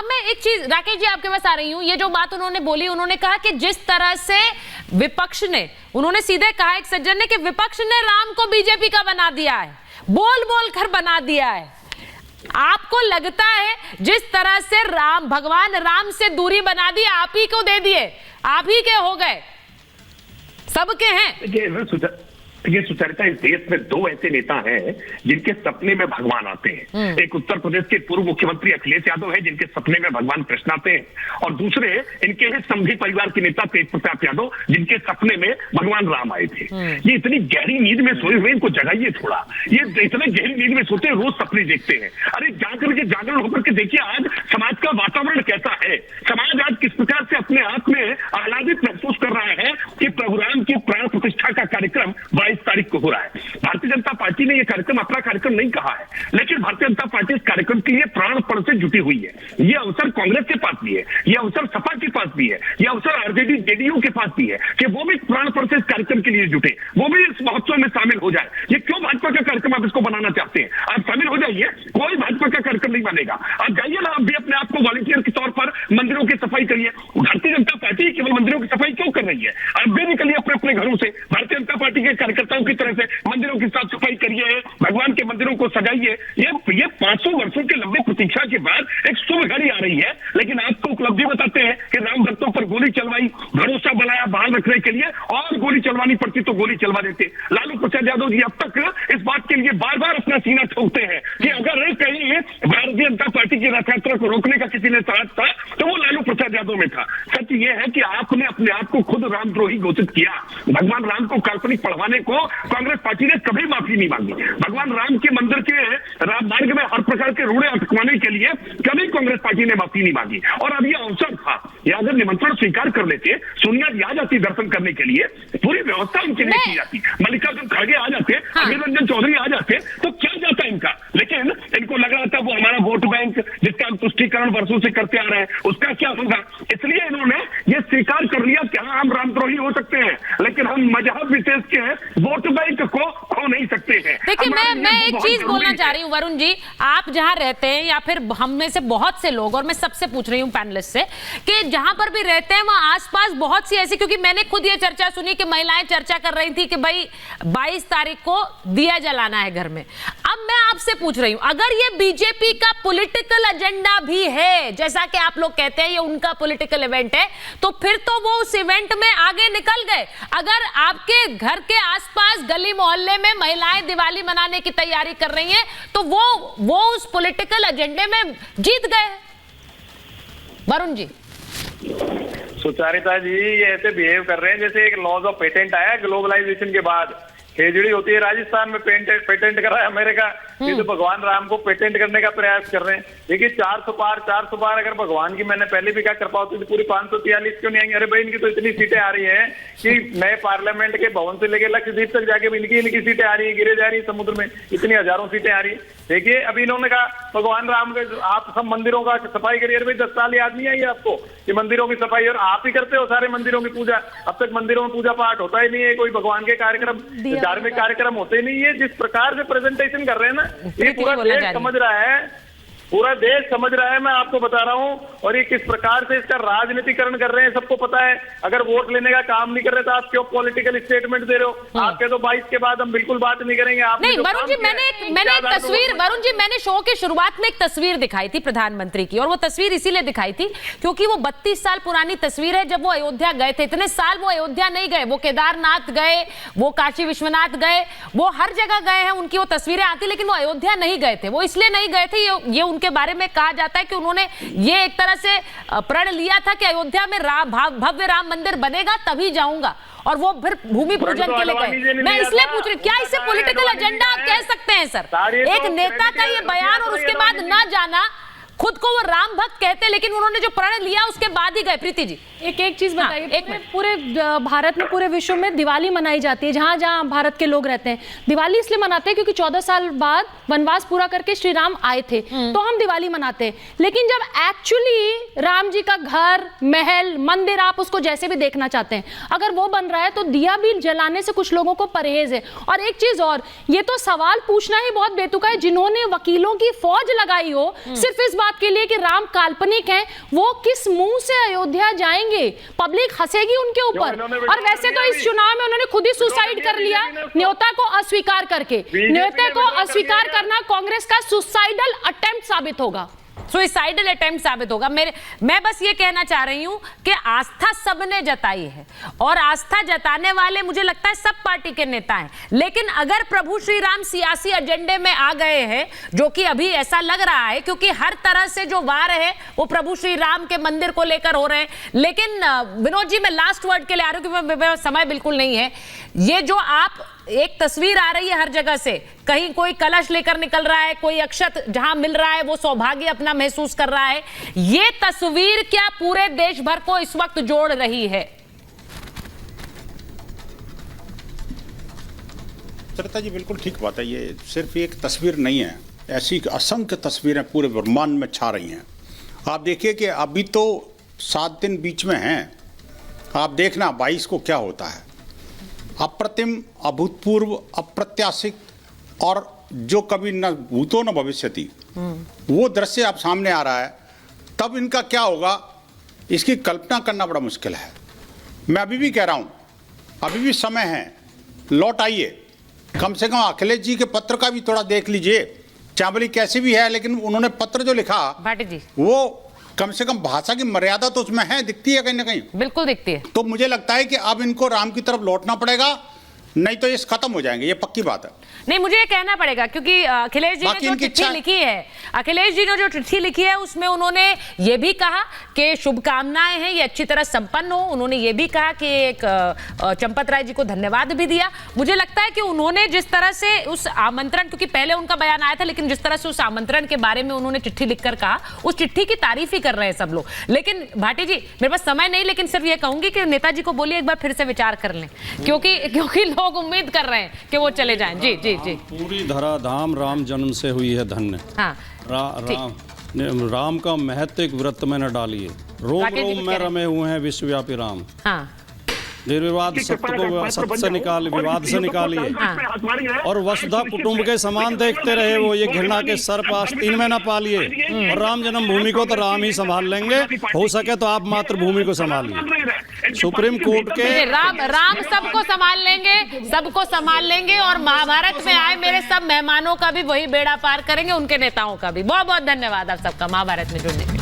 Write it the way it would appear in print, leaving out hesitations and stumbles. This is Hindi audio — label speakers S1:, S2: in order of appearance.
S1: अब मैं एक चीज राकेश जी आपके पास आ रही हूँ, ये जो बात उन्होंने बोली, उन्होंने कहा कि जिस तरह से विपक्ष ने, उन्होंने सीधे कहा एक सज्जन ने कि विपक्ष ने राम को बीजेपी का बना दिया है, बोल बोल कर बना दिया है। आपको लगता है जिस तरह से भगवान राम से दूरी बना दी, आप ही को दे दिए, आप ही के हो गए, सबके हैं?
S2: ये सुचरिता, इस देश में दो ऐसे नेता हैं जिनके सपने में भगवान आते हैं। एक उत्तर प्रदेश के पूर्व मुख्यमंत्री अखिलेश यादव है, जिनके सपने में भगवान कृष्ण आते हैं, और दूसरे इनके ही समधी परिवार के नेता तेज प्रताप यादव, जिनके सपने में भगवान राम आए थे। ये इतनी गहरी नींद में सोए हुए, इनको जगाइए थोड़ा। ये इतने गहरी नींद में सोते हैं, रोज सपने देखते हैं। अरे जाकर के जागरण होकर के देखिए आज समाज का वातावरण कैसा है। समाज आज किस प्रकार से अपने आप में आह्लादित महसूस कर रहा है कि प्रभु राम की प्राण प्रतिष्ठा का कार्यक्रम 22 तारीख को हो रहा है। भारतीय जनता पार्टी ने यह कार्यक्रम अपना कार्यक्रम नहीं कहा है, लेकिन भारतीय जनता पार्टी इस कार्यक्रम के लिए प्राणपण से जुटी हुई है। यह अवसर कांग्रेस के पास भी है, यह अवसर सपा के पास भी है, यह अवसर आरजेडी जेडीयू के पास भी है कि वो भी प्राणपण से इस कार्यक्रम के लिए जुटे, वो भी इस महोत्सव में शामिल हो जाए। ये क्यों भाजपा का कार्यक्रम आप इसको बनाना चाहते हैं? आप शामिल हो जाइए, कोई भाजपा का कार्यक्रम नहीं बनेगा। आप जाइए ना, आप भी अपने आप को वॉलंटियर के तौर पर मंदिरों की सफाई करिए। भारतीय जनता पार्टी केवल मंदिरों की सफाई क्यों कर रही है? आप भी निकलिए अपने अपने घरों से, भारतीय जनता पार्टी के कार्यकर्ताओं की तरह से मंदिरों की साफ सफाई करिए, भगवान के मंदिरों को सजाइए। ये 500 वर्षों के लंबे प्रतीक्षा के बाद एक शुभ घड़ी आ रही है, लेकिन आपको उपलब्धि बताते हैं कि राम भक्तों पर गोली चलवाई, भरोसा बनाया बहाल रखने के लिए, और गोली चलवानी पड़ती तो गोली चलवा देते। लालू प्रसाद यादव जी अब तक इस बात के लिए बार बार अपना सीना ठोकते हैं कि अगर कहीं भारतीय जनता पार्टी की रथ यात्रा को रोकने का किसी ने साथ था तो वो लालू प्रसाद यादव में था। सच ये है कि आपने अपने आप को खुद रामद्रोही घोषित किया। भगवान राम को काल्पनिक पढ़वाने को कांग्रेस पार्टी ने कभी माफी नहीं मांगी। भगवान राम के मंदिर के राम मार्ग में हर प्रकार के रोड़े अटकवाने के लिए कभी कांग्रेस पार्टी ने माफी नहीं मांगी। और अब यह अवसर था, या अगर निमंत्रण स्वीकार कर लेते, सोनिया जी आ जाती दर्शन करने के लिए, पूरी व्यवस्था उनके लिए की जाती, मल्लिकार्जुन खड़गे आ जाते, अधीर रंजन चौधरी आ जाते, तो क्या जाता इनका। लेकिन इनको लग रहा था वो हमारा वोट बैंक जिसका हम तुष्टीकरण वर्षों से करते आ रहे हैं, उसका क्या होगा। इसलिए इन्होंने ये स्वीकार कर लिया कि हाँ, हम रामद्रोही हो सकते हैं, लेकिन हम मजहब विशेष के वोट बैंक को खो नहीं सकते हैं।
S1: देखिए, मैं एक चीज बोलना चाह रही हूँ वरुण जी, आप जहां रहते हैं या फिर हम में से बहुत से लोग, और मैं सबसे पूछ रही हूँ पैनलिस्ट से कि जहां पर भी रहते हैं वहां आसपास बहुत सी ऐसी, क्योंकि मैंने खुद ये चर्चा सुनी कि महिलाएं चर्चा कर रही थी कि भाई 22 तारीख को दिया जलाना है घर में। अब मैं आपसे पूछ रही हूं, अगर ये बीजेपी का पॉलिटिकल एजेंडा भी है, जैसा कि आप लोग कहते हैं ये उनका पॉलिटिकल इवेंट है, तो फिर तो वो उस इवेंट में आगे निकल गए। अगर आपके घर के आसपास गली मोहल्ले में महिलाएं दिवाली मनाने की तैयारी कर रही हैं, तो वो उस पॉलिटिकल एजेंडे में जीत गए। वरुण जी,
S3: सुचारिता जी, ये ऐसे बिहेव कर रहे हैं जैसे एक लॉज ऑफ पेटेंट आया ग्लोबलाइजेशन के बाद। खेजड़ी होती है राजस्थान में, पेटेंट कर रहा है अमेरिका, ये तो भगवान राम को पेटेंट करने का प्रयास कर रहे हैं। देखिए 400 पार अगर भगवान की, मैंने पहले भी क्या कर पाती थी, पूरी 543 क्यों नहीं आएंगे। अरे भाई, इनकी तो इतनी सीटें आ रही हैं कि नए पार्लियामेंट के भवन से लेकर लक्षद्वीप तक जाके इनकी सीटें आ रही है, गिरे जा रही है समुद्र में, इतनी हजारों सीटें आ रही है। देखिए अभी इन्होंने कहा भगवान राम के आप सब मंदिरों का सफाई करिए। अरे भाई 10 साल याद नहीं आई आपको कि मंदिरों की सफाई, और आप ही करते हो सारे मंदिरों की पूजा। अब तक मंदिरों में पूजा पाठ होता ही नहीं है, कोई भगवान के कार्यक्रम, धार्मिक कार्यक्रम होते नहीं है। जिस प्रकार से प्रेजेंटेशन कर रहे हैं ना, ये पूरा देश समझ रहा है, पूरा देश समझ रहा है, मैं आपको बता रहा हूं। और ये किस प्रकार से इसका राजनीतिकरण कर रहे हैं सबको पता है। अगर वोट लेने का काम नहीं कर रहे तो आप क्यों पॉलिटिकल स्टेटमेंट दे रहे हो? आपके तो 22 के बाद हम बिल्कुल बात नहीं करेंगे। आप
S1: नहीं वरुण जी, मैंने एक तस्वीर, वरुण जी, मैंने शो के शुरुआत में एक तस्वीर दिखाई थी प्रधानमंत्री की, और वो तस्वीर इसीलिए दिखाई थी क्योंकि वो 32 साल पुरानी तस्वीर है जब वो अयोध्या गए थे। इतने साल वो अयोध्या नहीं गए, वो केदारनाथ गए, वो काशी विश्वनाथ गए, वो हर जगह गए हैं, उनकी वो तस्वीरें आती, लेकिन वो अयोध्या नहीं गए थे। वो इसलिए नहीं गए थे, ये उनके बारे में कहा जाता है कि उन्होंने ये एक तरह से प्रण लिया था कि अयोध्या में भव्य राम मंदिर बनेगा तभी जाऊंगा, और वो फिर भूमि पूजन के लिए गए। मैं इसलिए पूछ रही हूँ, क्या इसे पॉलिटिकल एजेंडा आप कह सकते हैं सर? एक नेता का ये बयान और उसके बाद ना जाना, खुद को वो राम भक्त कहते हैं, लेकिन उन्होंने जो प्रण लिया उसके बाद ही गए। प्रीति जी,
S4: एक चीज बताइए, पूरे भारत में, पूरे विश्व में दिवाली मनाई जाती है, जहां जहां भारत के लोग रहते हैं। दिवाली इसलिए मनाते हैं क्योंकि 14 साल बाद वनवास पूरा करके श्री राम आए थे, तो हम दिवाली मनाते हैं। लेकिन जब एक्चुअली राम जी का घर, महल, मंदिर, आप उसको जैसे भी देखना चाहते हैं, अगर वो बन रहा है तो दिया भी जलाने से कुछ लोगों को परहेज है। और एक चीज और, ये तो सवाल पूछना ही बहुत बेतुका है, जिन्होंने वकीलों की फौज लगाई हो सिर्फ इस बात बात के लिए कि राम काल्पनिक हैं, वो किस मुंह से अयोध्या जाएंगे? पब्लिक हंसेगी उनके ऊपर। और वैसे तो इस चुनाव में उन्होंने खुद ही सुसाइड कर लिया न्योता को अस्वीकार करके। न्योता को अस्वीकार करना कांग्रेस का सुसाइडल अटेम्प्ट साबित होगा,
S1: सुसाइडल अटेम्प्ट साबित होगा। मैं बस ये कहना चाह रही हूं कि आस्था सबने जताई है और आस्था जताने वाले मुझे लगता है सब पार्टी के नेता हैं, लेकिन अगर प्रभु श्री राम सियासी एजेंडे में आ गए हैं, जो कि अभी ऐसा लग रहा है क्योंकि हर तरह से जो वार है वो प्रभु श्री राम के मंदिर को लेकर हो रहे हैं। लेकिन विनोद जी, मैं लास्ट वर्ड के लिए आ रही हूँ क्योंकि समय बिल्कुल नहीं है। ये जो आप एक तस्वीर आ रही है हर जगह से, कहीं कोई कलश लेकर निकल रहा है, कोई अक्षत जहां मिल रहा है वो सौभाग्य अपना महसूस कर रहा है, ये तस्वीर क्या पूरे देश भर को इस वक्त जोड़ रही है?
S5: सरिता जी बिल्कुल ठीक बात है, ये सिर्फ एक तस्वीर नहीं है, ऐसी असंख्य तस्वीरें पूरे ब्रह्मांड में छा रही हैं। आप देखिए कि अभी तो 7 दिन बीच में हैं, आप देखना 22 को क्या होता है। अप्रतिम, अभूतपूर्व, अप्रत्याशित और जो कभी न भूतो न भविष्यति, वो दृश्य अब सामने आ रहा है। तब इनका क्या होगा, इसकी कल्पना करना बड़ा मुश्किल है। मैं अभी भी कह रहा हूँ, अभी भी समय है, लौट आइए। कम से कम अखिलेश जी के पत्र का भी थोड़ा देख लीजिए, चावली कैसी भी है, लेकिन उन्होंने पत्र जो लिखा
S1: भाटी जी,
S5: वो कम से कम भाषा की मर्यादा तो उसमें है, दिखती है कहीं ना कहीं।
S1: बिल्कुल दिखती है।
S5: तो मुझे लगता है कि अब इनको राम की तरफ लौटना पड़ेगा, नहीं तो ये खत्म हो जाएंगे, ये पक्की बात है।
S1: नहीं, मुझे ये कहना पड़ेगा क्योंकि अखिलेश जी ने जो चिट्ठी लिखी है, अखिलेश जी ने जो चिट्ठी लिखी है उसमें उन्होंने ये भी कहा कि शुभकामनाएं हैं, ये अच्छी तरह संपन्न हो। उन्होंने ये भी कहा कि एक चंपत राय जी को धन्यवाद भी दिया। मुझे लगता है कि उन्होंने जिस तरह से उस आमंत्रण, क्योंकि पहले उनका बयान आया था, लेकिन जिस तरह से उस आमंत्रण के बारे में उन्होंने चिट्ठी लिखकर कहा, उस चिट्ठी की तारीफ ही कर रहे हैं सब लोग। लेकिन भाटी जी, मेरे पास समय नहीं, लेकिन सिर्फ ये कहूंगी कि नेताजी को बोलिए एक बार फिर से विचार कर लें, क्योंकि लोग उम्मीद कर रहे हैं कि वो चले जाएं। जी जी जी।
S6: पूरी धरा धाम राम जन्म से हुई है धन्य।
S1: हाँ,
S6: राम का महत्व एक व्रत में न डालिए, रोम रोम में रमे हुए हैं विश्वव्यापी राम।
S1: हाँ,
S6: निर्विवाद सत्य को सत्य से निकालिए, विवाद से निकालिए, और वसुधा कुटुंब के समान देखते रहे वो, ये घृणा के सर्प आस्तीन में न पालिए। और राम जन्मभूमि को तो राम ही संभाल लेंगे, हो सके तो आप मातृभूमि को संभालिए। सुप्रीम कोर्ट के
S1: राम सबको संभाल लेंगे और महाभारत में आए मेरे सब मेहमानों का भी वही बेड़ा पार करेंगे, उनके नेताओं का भी। बहुत बहुत धन्यवाद आप सबका महाभारत में जुड़ने के लिए।